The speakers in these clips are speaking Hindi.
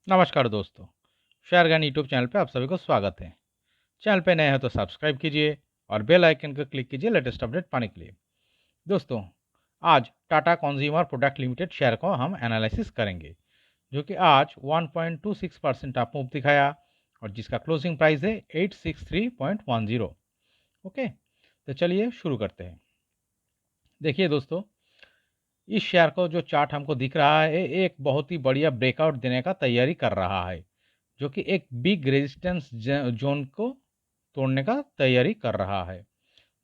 नमस्कार दोस्तों, शेयर ज्ञान यूट्यूब चैनल पे आप सभी को स्वागत है। चैनल पे नए हैं तो सब्सक्राइब कीजिए और बेल आइकन को क्लिक कीजिए लेटेस्ट अपडेट पाने के लिए। दोस्तों, आज Tata consumer product limited share को हम एनालिसिस करेंगे, जो कि आज 1.26% अप मूव दिखाया और जिसका क्लोजिंग प्राइस है 863.10। ओके, तो चलिए शुरू करते हैं। देखिए दोस्तों, इस शेयर को जो चार्ट हमको दिख रहा है, एक बहुत ही बढ़िया ब्रेकआउट देने का तैयारी कर रहा है, जो कि एक बिग रेजिस्टेंस जोन को तोड़ने का तैयारी कर रहा है,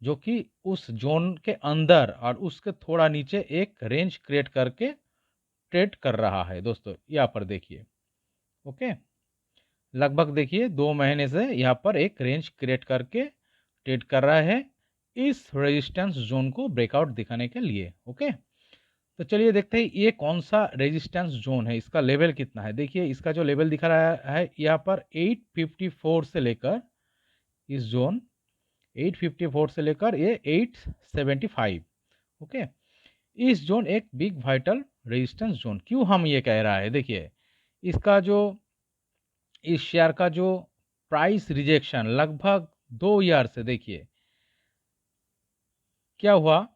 जो कि उस जोन के अंदर और उसके थोड़ा नीचे एक रेंज क्रिएट करके ट्रेड कर रहा है। दोस्तों, यहाँ पर देखिए। ओके, लगभग देखिए 2 महीने से यहाँ पर एक रेंज क्रिएट करके ट्रेड कर रहा है इस रेजिस्टेंस जोन को ब्रेकआउट दिखाने के लिए। ओके, तो चलिए देखते हैं ये कौन सा रेजिस्टेंस जोन है, इसका लेवल कितना है। देखिए, इसका जो लेवल दिखा रहा है यहाँ पर 854 से लेकर इस जोन 854 से लेकर ये 875। ओके, इस जोन एक बिग वाइटल रेजिस्टेंस जोन क्यों हम ये कह रहा है। देखिए, इसका जो इस शेयर का जो प्राइस रिजेक्शन लगभग 2 ईयर से, देखिए क्या हुआ।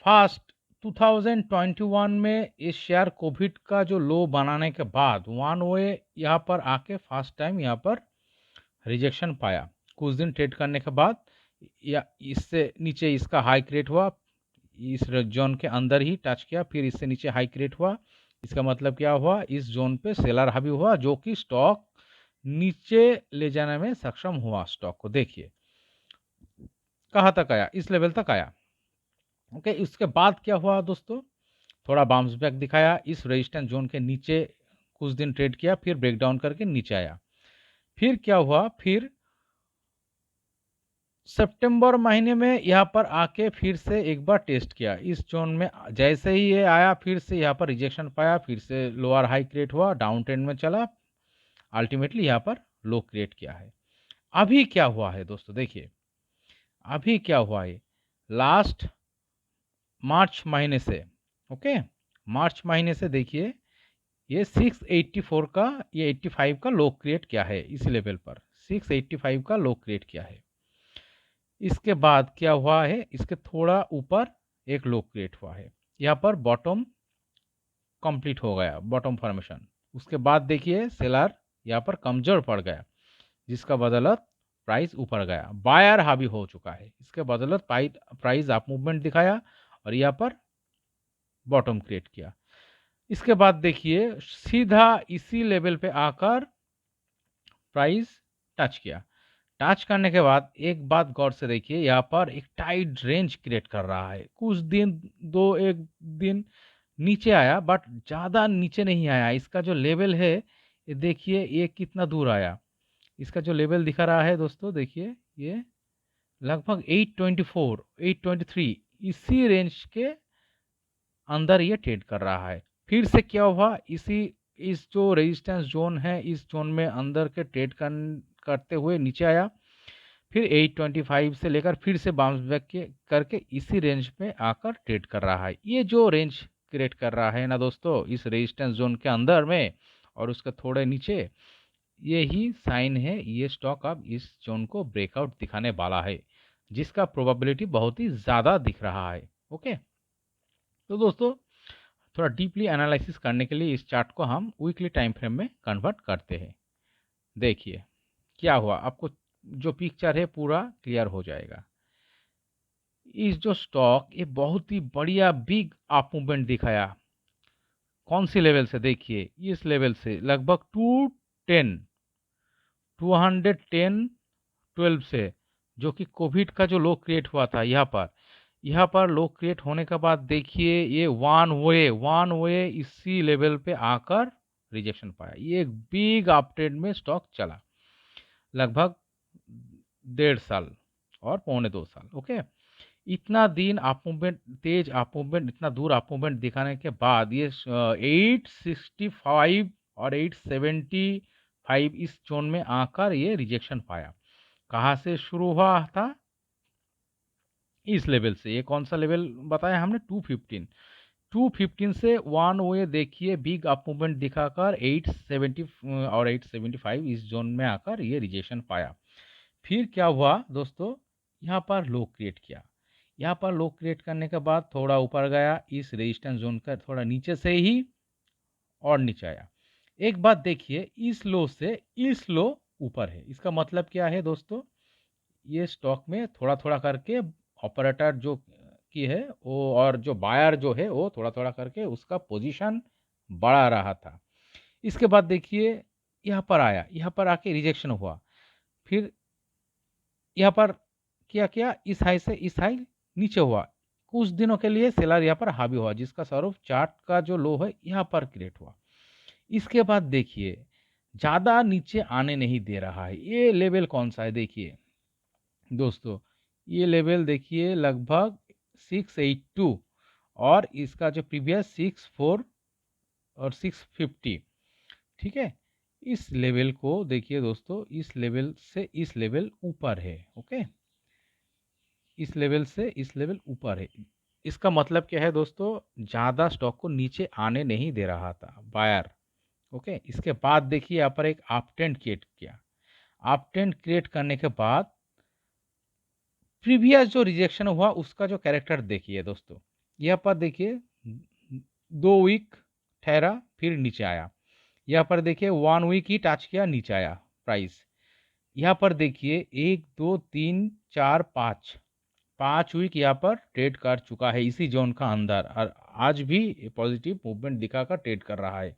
फर्स्ट 2021 में इस शेयर कोविड का जो लो बनाने के बाद वन वे यहाँ पर आके फर्स्ट टाइम यहाँ पर रिजेक्शन पाया। कुछ दिन ट्रेड करने के बाद या इससे नीचे इसका हाई क्रिएट हुआ, इस जोन के अंदर ही टच किया, फिर इससे नीचे हाई क्रिएट हुआ। इसका मतलब क्या हुआ, इस जोन पे सेलर हावी हुआ, जो कि स्टॉक नीचे ले जाने में सक्षम हुआ। स्टॉक को देखिए कहाँ तक आया, इस लेवल तक आया। ओके, इसके बाद क्या हुआ दोस्तों, थोड़ा बाउंस बैक दिखाया, इस रेजिस्टेंस जोन के नीचे कुछ दिन ट्रेड किया, फिर ब्रेकडाउन करके नीचे आया। फिर क्या हुआ, फिर सितंबर महीने में यहाँ पर आके फिर से एक बार टेस्ट किया इस जोन में। जैसे ही ये आया, फिर से यहाँ पर रिजेक्शन पाया, फिर से लोअर हाई क्रिएट हुआ, डाउन ट्रेंड में चला, अल्टीमेटली यहाँ पर लो क्रिएट किया है। अभी क्या हुआ है दोस्तों, देखिए अभी क्या हुआ है। लास्ट मार्च महीने से, ओके, मार्च महीने से देखिए ये 684 का, ये 85 का लो क्रिएट किया है। इस लेवल पर 685 का लो क्रिएट किया है। इसके बाद क्या हुआ है, इसके थोड़ा ऊपर एक लो क्रिएट हुआ है, यहाँ पर बॉटम कंप्लीट हो गया, बॉटम फॉर्मेशन। उसके बाद देखिए सेलर यहाँ पर कमजोर पड़ गया, जिसका बदौलत प्राइस ऊपर गया, बायर हावी हो चुका है। इसके बदौलत प्राइस अप मूवमेंट दिखाया और यहाँ पर बॉटम क्रिएट किया। इसके बाद देखिए सीधा इसी लेवल पे आकर प्राइस टच किया। टच करने के बाद एक बात गौर से देखिए, यहाँ पर एक टाइट रेंज क्रिएट कर रहा है। कुछ दिन, दो एक दिन नीचे आया, बट ज़्यादा नीचे नहीं आया। इसका जो लेवल है ये देखिए, ये कितना दूर आया। इसका जो लेवल दिखा रहा है दोस्तों, देखिए ये लगभग 824 823 इसी रेंज के अंदर ये ट्रेड कर रहा है। फिर से क्या हुआ, इस जो रेजिस्टेंस जोन है, इस जोन में अंदर के ट्रेड करते हुए नीचे आया, फिर 825 से लेकर फिर से बाउंस बैक करके इसी रेंज में आकर ट्रेड कर रहा है। ये जो रेंज क्रिएट कर रहा है ना दोस्तों, इस रेजिस्टेंस जोन के अंदर में और उसके थोड़े नीचे, ये ही साइन है ये स्टॉक अब इस जोन को ब्रेकआउट दिखाने वाला है, जिसका प्रोबेबिलिटी बहुत ही ज़्यादा दिख रहा है। ओके, तो दोस्तों थोड़ा डीपली एनालिसिस करने के लिए इस चार्ट को हम वीकली टाइम फ्रेम में कन्वर्ट करते हैं। देखिए क्या हुआ, आपको जो पिक्चर है पूरा क्लियर हो जाएगा। इस जो स्टॉक ये बहुत ही बढ़िया बिग अप मूवमेंट दिखाया। कौन सी लेवल से, देखिए इस लेवल से लगभग 210 से, जो कि कोविड का जो लो क्रिएट हुआ था, यहाँ पर लो क्रिएट होने के बाद देखिए ये वन वे इसी लेवल पे आकर रिजेक्शन पाया। ये एक बिग अपट्रेंड में स्टॉक चला लगभग 1.5 साल और 1.25 साल। ओके, इतना दिन अप मूवमेंट, तेज अप मूवमेंट, इतना दूर अप मूवमेंट दिखाने के बाद ये 865 और 875 इस जोन में आकर ये रिजेक्शन पाया। कहाँ से शुरू हुआ था, इस लेवल से। ये कौन सा लेवल बताया हमने, 215। 215 से वन वे देखिए बिग अप मूवमेंट दिखाकर 870 और 875 इस जोन में आकर ये रिजेक्शन पाया। फिर क्या हुआ दोस्तों, यहाँ पर लो क्रिएट किया। यहाँ पर लो क्रिएट करने के बाद थोड़ा ऊपर गया, इस रेजिस्टेंस जोन का थोड़ा नीचे से ही और नीचे आया। एक बात देखिए, इस लो से इस लो ऊपर है, इसका मतलब क्या है दोस्तों, ये स्टॉक में थोड़ा थोड़ा करके ऑपरेटर जो की है वो, और जो बायर जो है वो थोड़ा थोड़ा करके उसका पोजीशन बढ़ा रहा था। इसके बाद देखिए यहाँ पर आया, यहाँ पर आके रिजेक्शन हुआ। फिर यहाँ पर क्या किया, इस हाई से इस हाई नीचे हुआ। कुछ दिनों के लिए सेलर यहाँ पर हावी हुआ, जिसका स्वरूप चार्ट का जो लो है यहाँ पर क्रिएट हुआ। इसके बाद देखिए ज़्यादा नीचे आने नहीं दे रहा है। ये लेवल कौन सा है देखिए दोस्तों, ये लेवल देखिए लगभग 682, और इसका जो प्रीवियस 64 और 650, ठीक है। इस लेवल को देखिए दोस्तों, इस लेवल से इस लेवल ऊपर है, ओके। इस लेवल से इस लेवल ऊपर है। इसका मतलब क्या है दोस्तों, ज़्यादा स्टॉक को नीचे आने नहीं दे रहा था बायर, ओके। इसके बाद देखिए यहाँ पर एक अप ट्रेंड क्रिएट किया। अप ट्रेंड क्रिएट करने के बाद प्रीवियस जो रिजेक्शन हुआ उसका जो कैरेक्टर देखिए दोस्तों, यहाँ पर देखिए 2 वीक ठहरा, फिर नीचे आया। यहाँ पर देखिए 1 वीक ही टच किया, नीचे आया प्राइस। यहाँ पर देखिए 1 2 3 4 5 5 वीक यहाँ पर ट्रेड कर चुका है इसी जोन का अंदर, और आज भी पॉजिटिव मूवमेंट दिखाकर ट्रेड कर रहा है।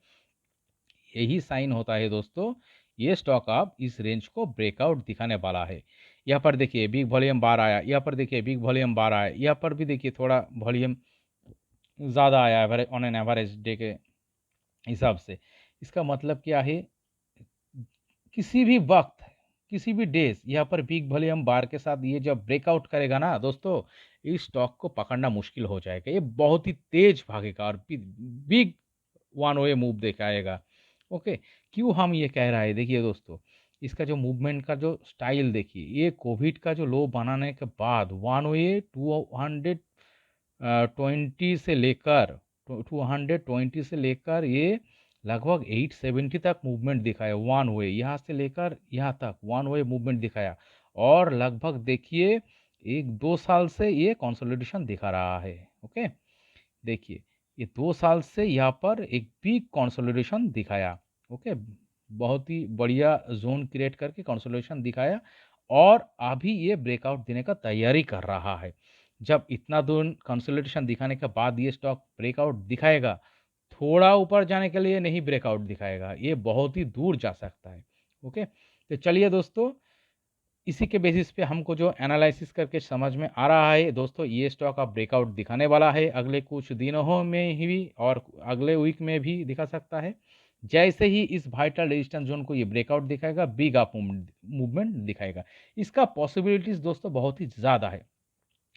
यही साइन होता है दोस्तों, ये स्टॉक अब इस रेंज को ब्रेकआउट दिखाने वाला है। यहाँ पर देखिए बिग वॉल्यूम बार आया, यहाँ पर देखिए बिग वॉल्यूम बार आया, यहाँ पर भी देखिए थोड़ा वॉल्यूम ज़्यादा आया average on an average day के हिसाब से। इसका मतलब क्या है, किसी भी वक्त किसी भी डेज यहाँ पर बिग वॉल्यूम बार के साथ ये जब ब्रेकआउट करेगा ना दोस्तों, इस स्टॉक को पकड़ना मुश्किल हो जाएगा। ये बहुत ही तेज भागेगा और बिग वन वे मूव दिखाएगा, ओके। क्यों हम ये कह रहे हैं, देखिए दोस्तों, इसका जो मूवमेंट का जो स्टाइल देखिए, ये कोविड का जो लो बनाने के बाद वन वे 220 से लेकर 220 से लेकर ये लगभग 870 तक मूवमेंट दिखाया। वन वे यहाँ से लेकर यहाँ तक वन वे मूवमेंट दिखाया, और लगभग देखिए 1 2 साल से ये कंसोलिडेशन दिखा रहा है, ओके। देखिए ये 2 साल से यहाँ पर एक बिग कंसोलिडेशन दिखाया, ओके। बहुत ही बढ़िया जोन क्रिएट करके कंसोलिडेशन दिखाया, और अभी ये ब्रेकआउट देने का तैयारी कर रहा है। जब इतना दूर कंसोलिडेशन दिखाने के बाद ये स्टॉक ब्रेकआउट दिखाएगा, थोड़ा ऊपर जाने के लिए नहीं ब्रेकआउट दिखाएगा, ये बहुत ही दूर जा सकता है, ओके। तो चलिए दोस्तों, इसी के बेसिस पे हमको जो एनालिसिस करके समझ में आ रहा है दोस्तों, ये स्टॉक अब ब्रेकआउट दिखाने वाला है अगले कुछ दिनों में ही, और अगले वीक में भी दिखा सकता है। जैसे ही इस वाइटल रेजिस्टेंस जोन को ये ब्रेकआउट दिखाएगा, बिग अप मूवमेंट दिखाएगा। इसका पॉसिबिलिटीज दोस्तों बहुत ही ज़्यादा है,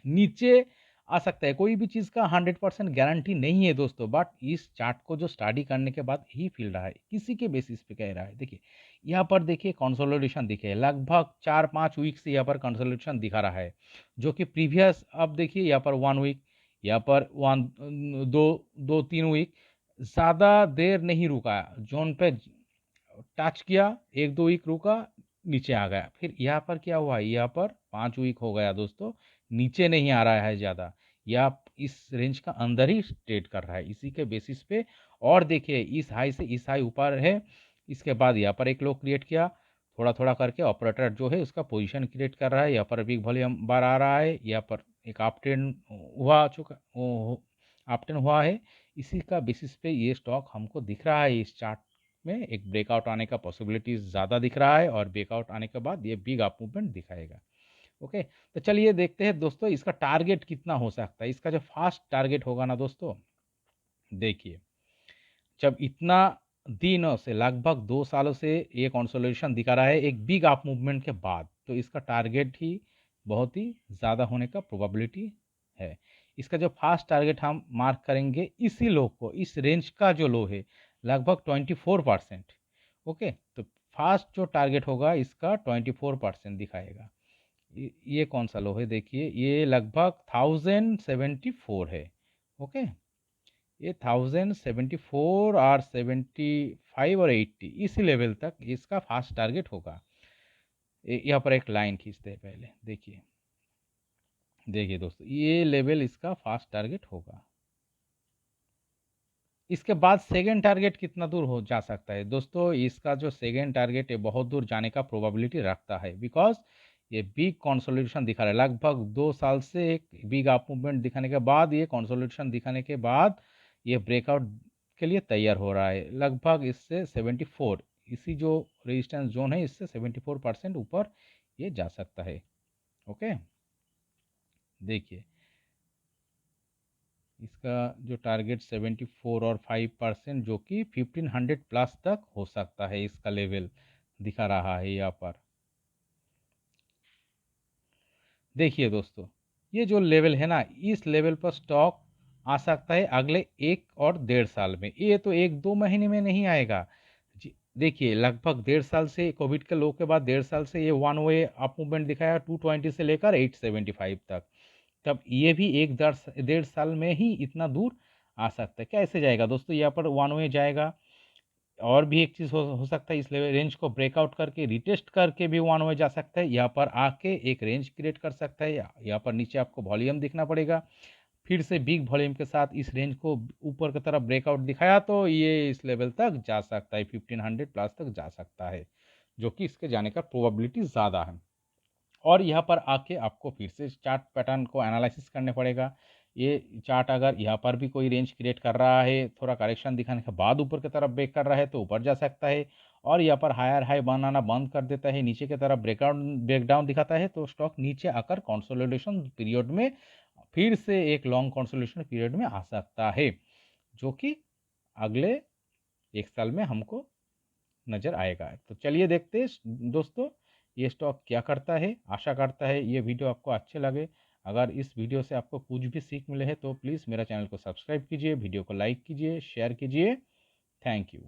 नीचे आ सकता है। कोई भी चीज़ का 100% गारंटी नहीं है दोस्तों, बट इस चार्ट को जो स्टडी करने के बाद ही फील रहा है, किसी के बेसिस पे कह रहा है। देखिए यहाँ पर देखिए कंसोलिडेशन दिखे, लगभग 4 5 वीक से यहाँ पर कंसोलिडेशन दिखा रहा है, जो कि प्रीवियस, अब देखिए यहाँ पर 1 वीक, यहाँ पर 1 2 2 3 वीक ज़्यादा देर नहीं रुका, जोन पे टच किया, 1 2 वीक रुका, नीचे आ गया। फिर यहाँ पर क्या हुआ, यहाँ पर 5 वीक हो गया दोस्तों, नीचे नहीं आ रहा है ज़्यादा, या इस रेंज का अंदर ही ट्रेड कर रहा है इसी के बेसिस पे। और देखिए इस हाई से इस हाई ऊपर है, इसके बाद यहाँ पर एक लो क्रिएट किया, थोड़ा थोड़ा करके ऑपरेटर जो है उसका पोजीशन क्रिएट कर रहा है। यहाँ पर बिग वॉल्यूम बार आ रहा है, यहाँ पर एक अप ट्रेंड हुआ चुका, अप ट्रेंड हुआ है। इसी का बेसिस पे ये स्टॉक हमको दिख रहा है, इस चार्ट में एक ब्रेकआउट आने का पॉसिबिलिटीज ज़्यादा दिख रहा है, और ब्रेकआउट आने के बाद ये बिग अप मूवमेंट दिखाएगा, ओके। तो चलिए देखते हैं दोस्तों, इसका टारगेट कितना हो सकता है। इसका जो फास्ट टारगेट होगा ना दोस्तों, देखिए जब इतना दिनों से लगभग 2 सालों से ये कंसोलिडेशन दिखा रहा है एक बिग अप मूवमेंट के बाद, तो इसका टारगेट ही बहुत ही ज़्यादा होने का प्रोबेबिलिटी है। इसका जो फास्ट टारगेट हम मार्क करेंगे इसी लो को, इस रेंज का जो लो है लगभग 24%, ओके। तो फास्ट जो टारगेट होगा इसका 24% दिखाएगा। ये कौन सा लो है देखिए, ये लगभग 1074 है, ओके। ये 1074 और 75 और 80 इसी लेवल तक इसका फास्ट टारगेट होगा। यहाँ पर एक लाइन खींचते हैं पहले, देखिए देखिए दोस्तों, ये लेवल इसका फास्ट टारगेट होगा। इसके बाद सेकंड टारगेट कितना दूर हो जा सकता है दोस्तों? इसका जो सेकंड टारगेट है बहुत दूर जाने का प्रोबेबिलिटी रखता है, बिकॉज ये बिग कंसोलिडेशन दिखा रहा है। लगभग 2 साल से एक बिग अप मूवमेंट दिखाने के बाद, ये कंसोलिडेशन दिखाने के बाद ये ब्रेकआउट के लिए तैयार हो रहा है। लगभग इससे 74, इसी जो रेजिस्टेंस जोन है इससे 74% ऊपर ये जा सकता है। ओके, देखिए इसका जो टारगेट 74 और 5% जो कि 1500 प्लस तक हो सकता है, इसका लेवल दिखा रहा है यहाँ पर। देखिए दोस्तों, ये जो लेवल है ना, इस लेवल पर स्टॉक आ सकता है अगले 1 और 1.5 साल में। ये तो 1-2 महीने में नहीं आएगा जी। देखिए लगभग 1.5 साल से, कोविड के लो के बाद 1.5 साल से ये वन वे अप मूवमेंट दिखाया 220 से लेकर 875 तक। तब ये भी 1-1.5 साल में ही इतना दूर आ सकता है। कैसे जाएगा दोस्तों? यहाँ पर वन वे जाएगा। और भी एक चीज़ हो सकता है, इस लेवल रेंज को ब्रेकआउट करके रिटेस्ट करके भी वन वे जा सकता है। यहाँ पर आके एक रेंज क्रिएट कर सकता है। यहाँ पर नीचे आपको वॉल्यूम दिखना पड़ेगा। फिर से बिग वॉल्यूम के साथ इस रेंज को ऊपर की तरफ ब्रेकआउट दिखाया तो ये इस लेवल तक जा सकता है, 1500 प्लस तक जा सकता है, जो कि इसके जाने का प्रोबेबिलिटी ज़्यादा है। और यहाँ पर आके आपको फिर से चार्ट पैटर्न को एनालिसिस करने पड़ेगा। ये चार्ट अगर यहाँ पर भी कोई रेंज क्रिएट कर रहा है, थोड़ा करेक्शन दिखाने के बाद ऊपर की तरफ ब्रेक कर रहा है तो ऊपर जा सकता है। और यहाँ पर हायर हाई बनाना बंद कर देता है, नीचे की तरफ ब्रेकडाउन दिखाता है, तो स्टॉक नीचे आकर कंसोलिडेशन पीरियड में फिर से एक लॉन्ग कंसोलिडेशन पीरियड में आ सकता है, जो कि अगले 1 साल में हमको नज़र आएगा। तो चलिए देखते हैं दोस्तों ये स्टॉक क्या करता है। आशा करता है ये वीडियो आपको अच्छे लगे। अगर इस वीडियो से आपको कुछ भी सीख मिले है तो प्लीज़ मेरा चैनल को सब्सक्राइब कीजिए, वीडियो को लाइक कीजिए, शेयर कीजिए। Thank you.